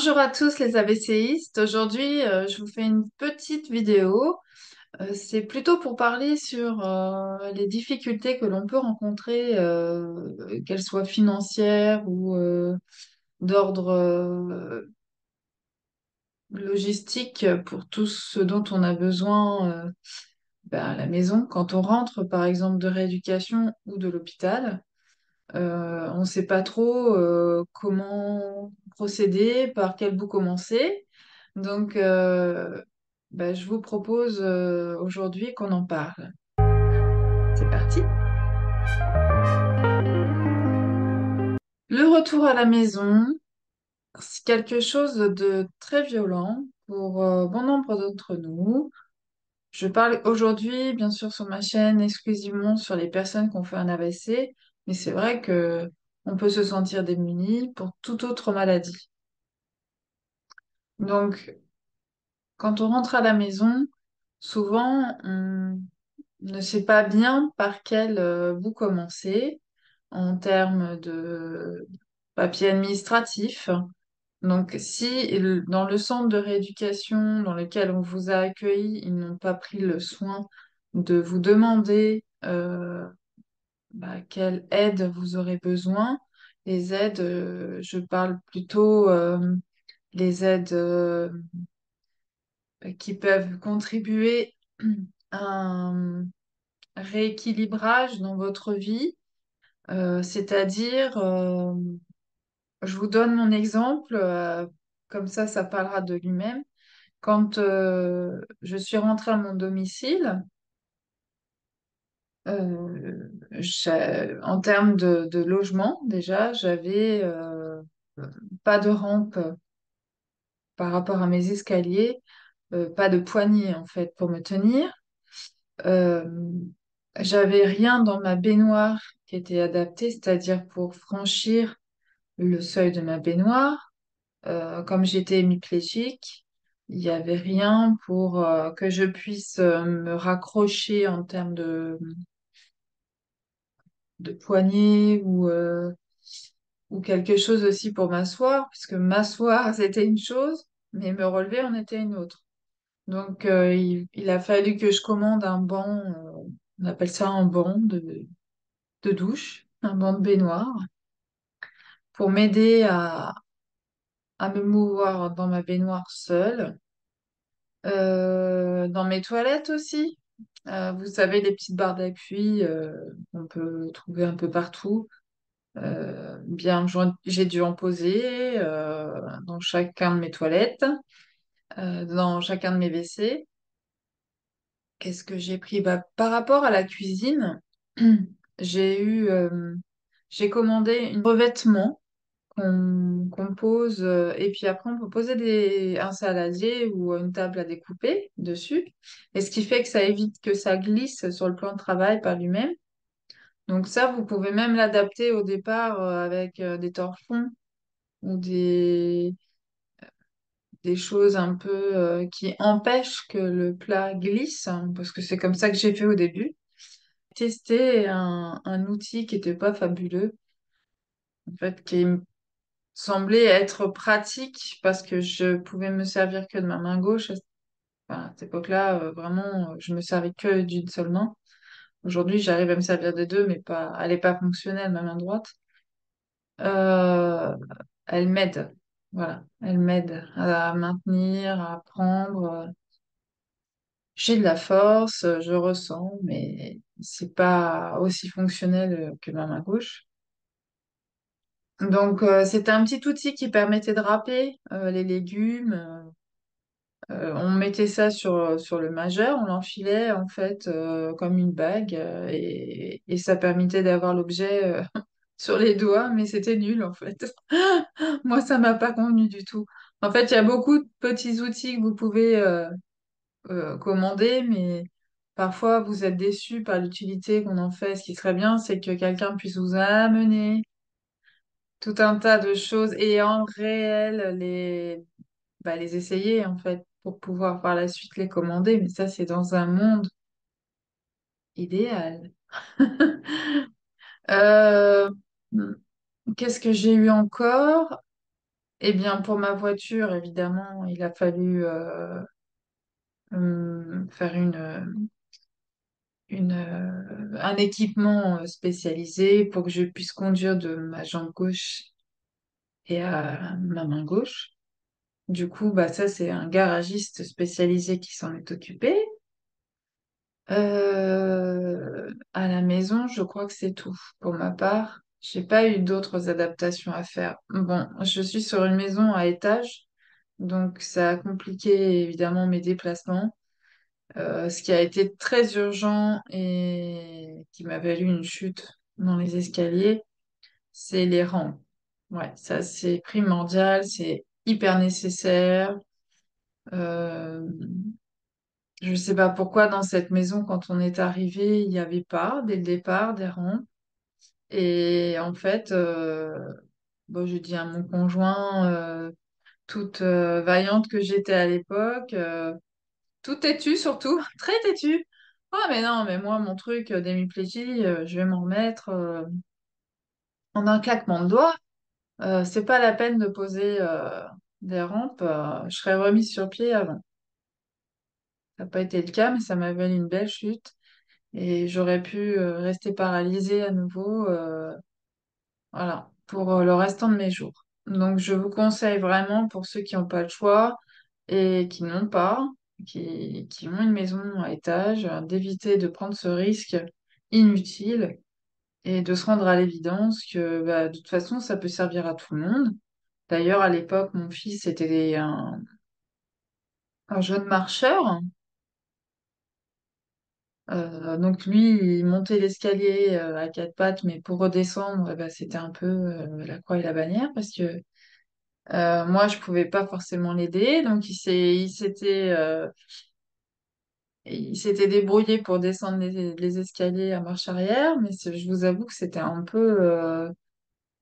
Bonjour à tous les ABCistes. Aujourd'hui, je vous fais une petite vidéo. C'est plutôt pour parler sur les difficultés que l'on peut rencontrer, qu'elles soient financières ou d'ordre logistique pour tout ce dont on a besoin à la maison. Quand on rentre, par exemple, de rééducation ou de l'hôpital, on ne sait pas trop comment procéder, par quel bout commencer. Donc, je vous propose aujourd'hui qu'on en parle. C'est parti. Le retour à la maison, c'est quelque chose de très violent pour bon nombre d'entre nous. Je parle aujourd'hui, bien sûr, sur ma chaîne exclusivement sur les personnes qui ont fait un AVC, mais c'est vrai que on peut se sentir démuni pour toute autre maladie. Donc, quand on rentre à la maison, souvent, on ne sait pas bien par quel bout commencer en termes de papier administratif. Donc, si dans le centre de rééducation dans lequel on vous a accueilli, ils n'ont pas pris le soin de vous demander quelle aide vous aurez besoin, les aides, je parle plutôt les aides qui peuvent contribuer à un rééquilibrage dans votre vie. C'est-à-dire, je vous donne mon exemple, comme ça parlera de lui-même. Quand je suis rentrée à mon domicile, en termes de logement, déjà, j'avais pas de rampe par rapport à mes escaliers, pas de poignée en fait pour me tenir. Euh, J'avais rien dans ma baignoire qui était adapté, c'est-à-dire pour franchir le seuil de ma baignoire. Comme j'étais hémiplégique, il n'y avait rien pour que je puisse me raccrocher en termes de poignée ou quelque chose aussi pour m'asseoir, puisque m'asseoir, c'était une chose, mais me relever en était une autre. Donc, il a fallu que je commande un banc, on appelle ça un banc de douche, un banc de baignoire, pour m'aider à me mouvoir dans ma baignoire seule. Dans mes toilettes aussi. Vous savez, les petites barres d'appui qu'on peut trouver un peu partout. J'ai dû en poser dans chacun de mes toilettes, dans chacun de mes WC. Qu'est-ce que j'ai pris? Par rapport à la cuisine, j'ai eu, j'ai commandé un revêtement qu'on pose, et puis après on peut poser un saladier ou une table à découper dessus, et ce qui fait que ça évite que ça glisse sur le plan de travail par lui-même. Donc ça, vous pouvez même l'adapter au départ avec des torchons ou des choses un peu qui empêchent que le plat glisse, hein, parce que c'est comme ça que j'ai fait au début. Tester un outil qui n'était pas fabuleux, en fait, qui semblait être pratique parce que je pouvais me servir que de ma main gauche. Enfin, à cette époque-là, vraiment, je me servais que d'une seule main. Aujourd'hui, j'arrive à me servir des deux, mais pas, elle n'est pas fonctionnelle, ma main droite. Euh, Elle m'aide. Voilà, elle m'aide à maintenir, à prendre. J'ai de la force, je ressens, mais c'est pas aussi fonctionnel que ma main gauche. Donc, c'était un petit outil qui permettait de râper les légumes. On mettait ça sur le majeur, on l'enfilait en fait comme une bague et ça permettait d'avoir l'objet sur les doigts, mais c'était nul en fait. Moi, ça m'a pas convenu du tout. En fait, il y a beaucoup de petits outils que vous pouvez commander, mais parfois vous êtes déçu par l'utilité qu'on en fait. Ce qui serait bien, c'est que quelqu'un puisse vous amener tout un tas de choses et en réel les essayer en fait pour pouvoir par la suite les commander. Mais ça, c'est dans un monde idéal. Euh, Qu'est-ce que j'ai eu encore? Eh bien, pour ma voiture, évidemment, il a fallu faire un équipement spécialisé pour que je puisse conduire de ma jambe gauche et à ma main gauche. Du coup, bah, ça, c'est un garagiste spécialisé qui s'en est occupé. À la maison, je crois que c'est tout. Pour ma part, j'ai pas eu d'autres adaptations à faire. Bon, je suis sur une maison à étage, donc ça a compliqué évidemment mes déplacements. Ce qui a été très urgent et qui m'a valu une chute dans les escaliers, c'est les rampes. Ouais, ça c'est primordial, c'est hyper nécessaire. Euh, je sais pas pourquoi dans cette maison, quand on est arrivé, il n'y avait pas dès le départ des rampes. Et en fait, bon, je dis à mon conjoint, toute vaillante que j'étais à l'époque, tout têtu surtout, très têtu. Oh mais non, mais moi mon truc d'hémiplégie, je vais m'en remettre en un claquement de doigts. C'est pas la peine de poser des rampes, je serais remise sur pied avant. Ça n'a pas été le cas, mais ça m'a valu une belle chute et j'aurais pu rester paralysée à nouveau, voilà, pour le restant de mes jours. Donc je vous conseille vraiment pour ceux qui n'ont pas le choix et qui n'ont pas, qui ont une maison à étage, d'éviter de prendre ce risque inutile et de se rendre à l'évidence que bah, de toute façon, ça peut servir à tout le monde. D'ailleurs, à l'époque, mon fils était un jeune marcheur. Donc lui, il montait l'escalier à quatre pattes, mais pour redescendre, eh ben, c'était un peu la croix et la bannière parce que moi, je pouvais pas forcément l'aider. Donc il s'était débrouillé pour descendre les escaliers à marche arrière, mais je vous avoue que c'était un peu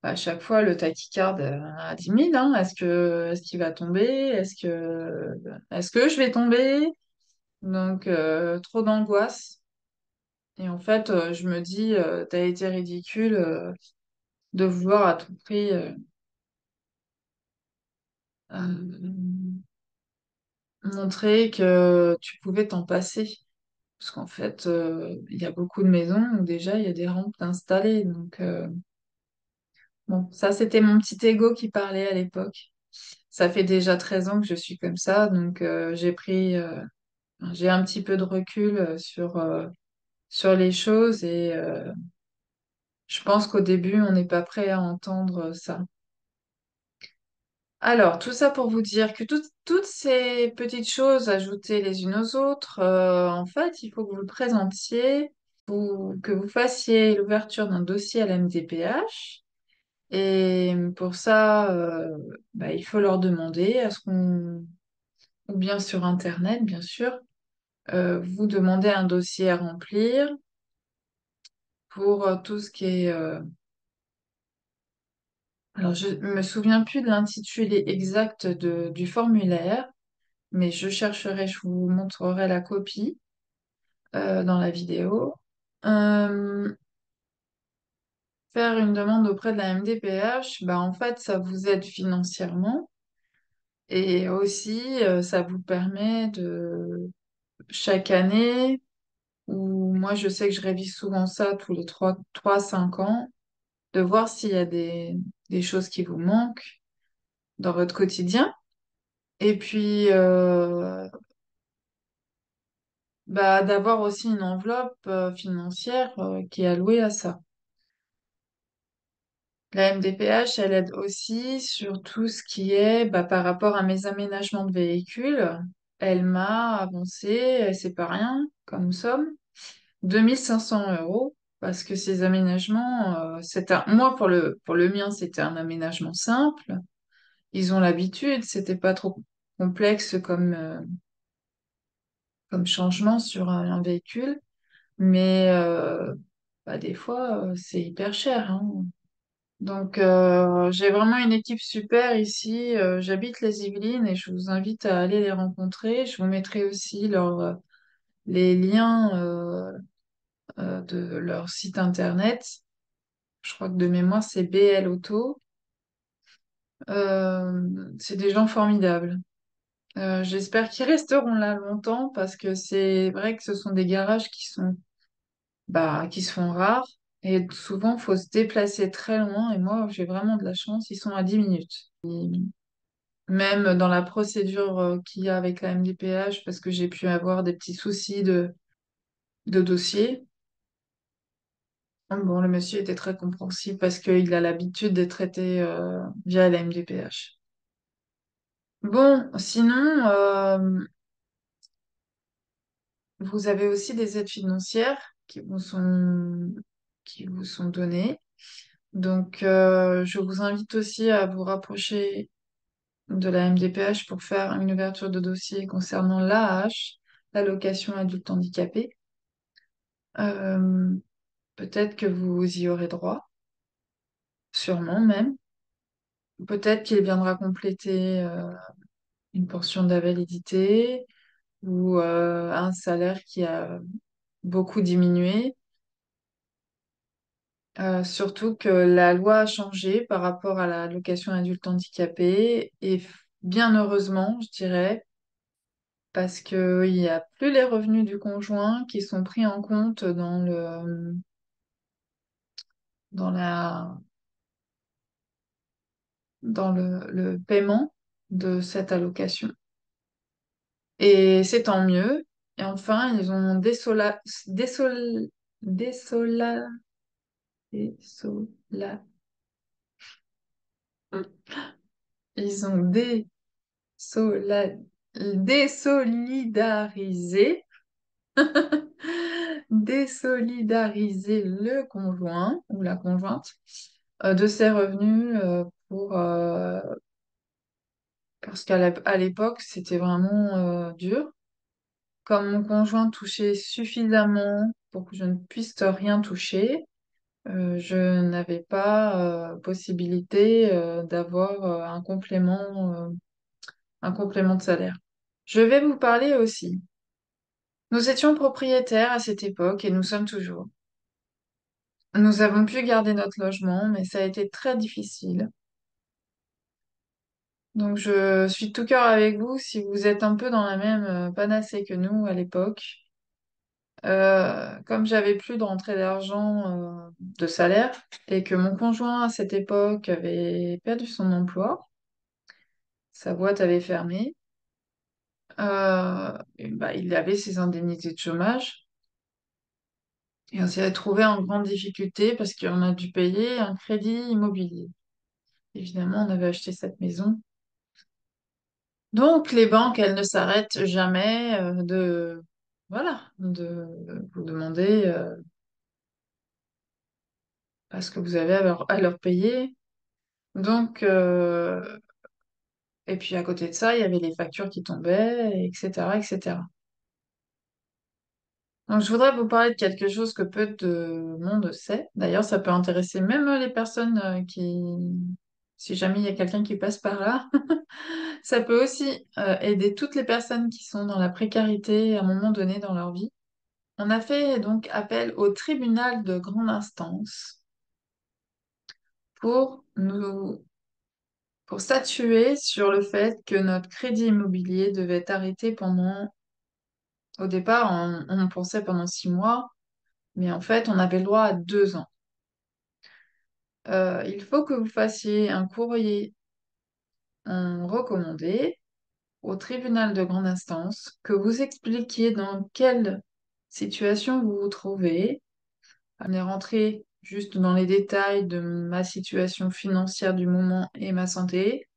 à chaque fois le tachycarte à 10 000, hein. Est-ce qu'il va tomber? Est-ce que je vais tomber? Donc trop d'angoisse. Et en fait, je me dis, t'as été ridicule de vouloir à tout prix montrer que tu pouvais t'en passer. Parce qu'en fait, il y a beaucoup de maisons où déjà il y a des rampes installées. Donc, bon, ça, c'était mon petit ego qui parlait à l'époque. Ça fait déjà 13 ans que je suis comme ça. Donc, j'ai un petit peu de recul sur les choses et je pense qu'au début, on n'est pas prêt à entendre ça. Alors, tout ça pour vous dire que toutes ces petites choses ajoutées les unes aux autres, en fait, il faut que vous le présentiez, que vous fassiez l'ouverture d'un dossier à la MDPH. Et pour ça, bah, il faut leur demander ou bien sur Internet, bien sûr, vous demandez un dossier à remplir pour tout ce qui est... alors, je me souviens plus de l'intitulé exact du formulaire, mais je chercherai, je vous montrerai la copie dans la vidéo. Euh, Faire une demande auprès de la MDPH, bah, en fait, ça vous aide financièrement et aussi ça vous permet de chaque année, ou moi je sais que je révise souvent ça tous les 5 ans, de voir s'il y a des choses qui vous manquent dans votre quotidien. Et puis bah, d'avoir aussi une enveloppe financière qui est allouée à ça. La MDPH, elle aide aussi sur tout ce qui est bah, par rapport à mes aménagements de véhicules. Elle m'a avancé, c'est pas rien comme somme, 2 500 € parce que ces aménagements, moi pour le mien, c'était un aménagement simple. Ils ont l'habitude, c'était pas trop complexe comme changement sur un véhicule, mais bah, des fois, c'est hyper cher, hein. Donc, j'ai vraiment une équipe super ici. J'habite les Yvelines et je vous invite à aller les rencontrer. Je vous mettrai aussi les liens de leur site internet. Je crois que de mémoire, c'est BL Auto. C'est des gens formidables. J'espère qu'ils resteront là longtemps parce que c'est vrai que ce sont des garages qui se font rares et souvent faut se déplacer très loin et moi j'ai vraiment de la chance, ils sont à 10 minutes. Même dans la procédure qu'il y a avec la MDPH parce que j'ai pu avoir des petits soucis de dossier. Bon, le monsieur était très compréhensif parce qu'il a l'habitude d'être traité via la MDPH. Bon, sinon, vous avez aussi des aides financières qui vous sont données. Donc, je vous invite aussi à vous rapprocher de la MDPH pour faire une ouverture de dossier concernant l'AH, l'allocation adulte handicapé. Euh, Peut-être que vous y aurez droit, sûrement même. Peut-être qu'il viendra compléter une portion de la validité ou un salaire qui a beaucoup diminué. Surtout que la loi a changé par rapport à la location adulte handicapé et bien heureusement, je dirais, parce qu'il n'y a plus les revenus du conjoint qui sont pris en compte dans la, dans le paiement de cette allocation. Et c'est tant mieux. Et enfin, ils ont désola, désola, ils ont désola, désolidarisé, désolidariser le conjoint ou la conjointe de ses revenus parce à l'époque, c'était vraiment dur. Comme mon conjoint touchait suffisamment pour que je ne puisse rien toucher, je n'avais pas possibilité d'avoir un complément de salaire. Je vais vous parler aussi. Nous étions propriétaires à cette époque et nous sommes toujours. Nous avons pu garder notre logement, mais ça a été très difficile. Donc je suis de tout cœur avec vous si vous êtes un peu dans la même panacée que nous à l'époque. Comme j'avais plus de rentrée d'argent de salaire et que mon conjoint à cette époque avait perdu son emploi, sa boîte avait fermé, et bah, il avait ses indemnités de chômage et on s'est retrouvé en grande difficulté parce qu'on a dû payer un crédit immobilier. Évidemment, on avait acheté cette maison. Donc les banques, elles ne s'arrêtent jamais de vous demander ce que vous avez à leur payer. Donc, et puis à côté de ça, il y avait les factures qui tombaient, etc., etc. Donc, je voudrais vous parler de quelque chose que peu de monde sait. D'ailleurs, ça peut intéresser même les personnes si jamais il y a quelqu'un qui passe par là, ça peut aussi aider toutes les personnes qui sont dans la précarité à un moment donné dans leur vie. On a fait donc appel au tribunal de grande instance pour nous pour statuer sur le fait que notre crédit immobilier devait être arrêté au départ, on pensait pendant 6 mois, mais en fait, on avait le droit à 2 ans. Il faut que vous fassiez un courrier en recommandé au tribunal de grande instance, que vous expliquiez dans quelle situation vous vous trouvez. On est rentré juste dans les détails de ma situation financière du moment et ma santé.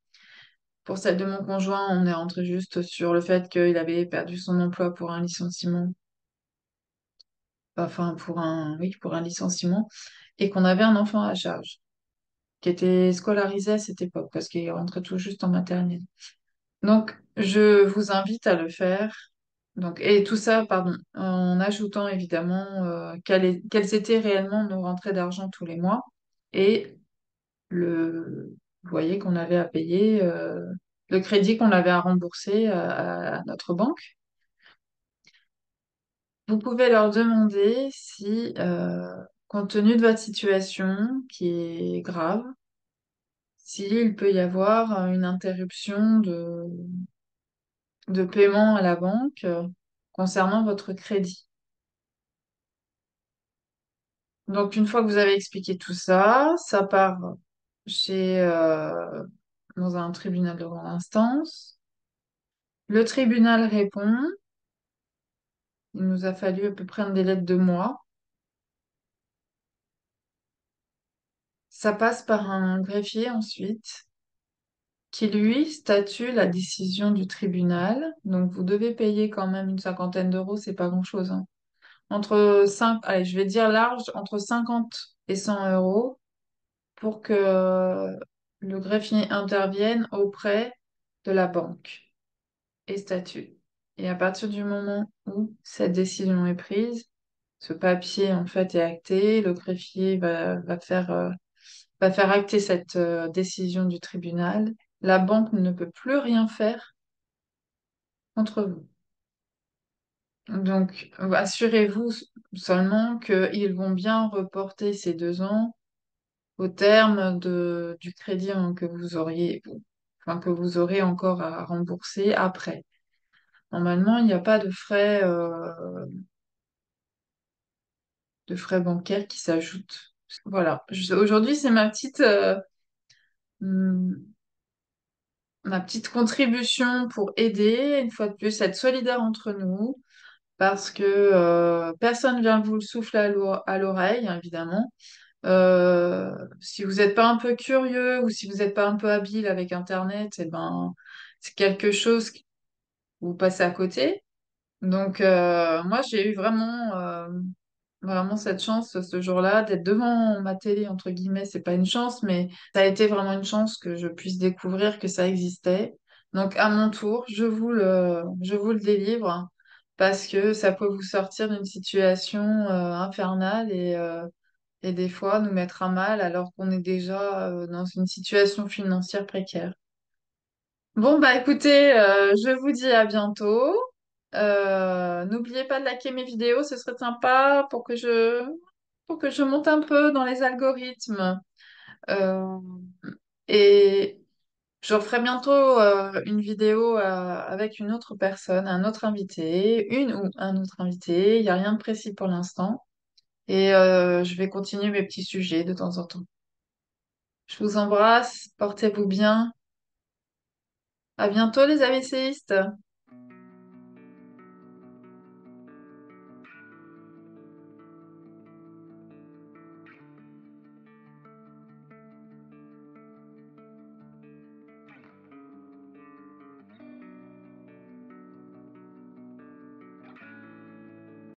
Pour celle de mon conjoint, on est rentré juste sur le fait qu'il avait perdu son emploi pour un licenciement, enfin oui, pour un licenciement, et qu'on avait un enfant à charge, qui était scolarisé à cette époque, parce qu'il rentrait tout juste en maternelle. Donc, je vous invite à le faire. Donc, et tout ça, pardon, en ajoutant évidemment quelles étaient réellement nos rentrées d'argent tous les mois et vous voyez qu'on avait à payer, le crédit qu'on avait à rembourser à notre banque. Vous pouvez leur demander si, compte tenu de votre situation qui est grave, s'il peut y avoir une interruption de paiement à la banque concernant votre crédit. Donc, une fois que vous avez expliqué tout ça, ça part chez, dans un tribunal de grande instance. Le tribunal répond. Il nous a fallu à peu près un délai de 2 mois. Ça passe par un greffier ensuite, qui lui statue la décision du tribunal. Donc, vous devez payer quand même une cinquantaine d'euros, c'est pas grand-chose, hein. Entre 5, allez, je vais dire large, entre 50 et 100 euros pour que le greffier intervienne auprès de la banque et statue. Et à partir du moment où cette décision est prise, ce papier en fait est acté, le greffier va faire acter cette décision du tribunal. La banque ne peut plus rien faire contre vous. Donc, assurez-vous seulement qu'ils vont bien reporter ces 2 ans au terme du crédit que vous auriez, enfin, que vous aurez encore à rembourser après. Normalement, il n'y a pas de frais bancaires qui s'ajoutent. Voilà. Aujourd'hui, c'est hum, ma petite contribution pour aider, une fois de plus, être solidaire entre nous, parce que personne vient vous le souffler à l'oreille, hein, évidemment. Si vous n'êtes pas un peu curieux ou si vous n'êtes pas un peu habile avec Internet, eh ben, c'est quelque chose que vous passez à côté. Donc, moi, j'ai eu vraiment cette chance ce jour-là d'être devant ma télé, entre guillemets. C'est pas une chance, mais ça a été vraiment une chance que je puisse découvrir que ça existait. Donc, à mon tour, je vous le délivre parce que ça peut vous sortir d'une situation infernale et des fois nous mettre à mal alors qu'on est déjà dans une situation financière précaire. Bon, bah écoutez, je vous dis à bientôt. N'oubliez pas de liker mes vidéos, ce serait sympa pour que je monte un peu dans les algorithmes. Euh, et je referai bientôt une vidéo avec une autre personne, un autre invité, une ou un autre invité. Il n'y a rien de précis pour l'instant. Et je vais continuer mes petits sujets de temps en temps. Je vous embrasse, portez-vous bien. À bientôt les AVCistes.